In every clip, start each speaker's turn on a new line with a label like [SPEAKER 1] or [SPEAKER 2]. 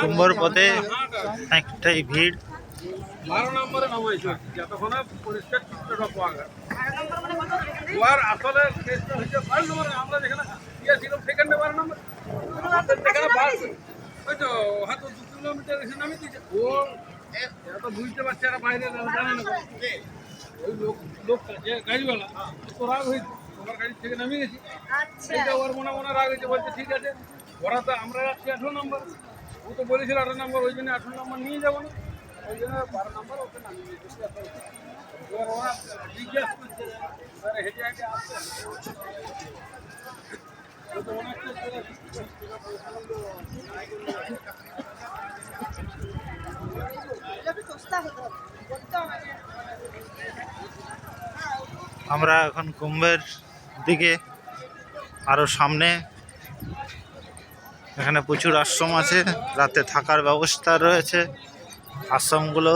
[SPEAKER 1] কুম্ভর পথে একটাই ভিড়।
[SPEAKER 2] 12 নম্বরে নামাইছে যতক্ষণ পরিষ্কার চিত্রটা পাওয়া গেল। আসলে কেসটা হচ্ছে 12 নম্বরে। আমরা যেখানে গিয়েছিলাম সেখানে 12 নম্বর যেখানে বাস ওই তো হয়তো 2 কিলোমিটার এসে নামিয়ে দিয়েছে। ও এত বুঝতে পারছে এরা বাইরে জানে না। ওই লোকটা যে গাড়িওয়ালা তো রাগ হয়েছে, তোমার গাড়ি থেকে নামিয়ে গেছি। সেইটা ওর মনে মনে রাগ হয়েছে, বলছে ঠিক আছে ওরা তো আমরা যাচ্ছি 18 নম্বর, ও তো বলেছিল 18 নম্বর, ওই জন্য 18 নম্বর নিয়ে যাবো না, ওই জন্য 12 নম্বর ওকে নামিয়ে দিয়েছে। এবার ওরা জিজ্ঞেস করছে হেঁটে হেঁটে আসছে
[SPEAKER 1] আমরা এখন কুম্ভের দিকে আরো সামনে, এখানে প্রচুর আশ্রম আছে, রাতে থাকার ব্যবস্থা রয়েছে আশ্রমগুলো।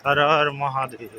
[SPEAKER 1] হর হর মহাদেব।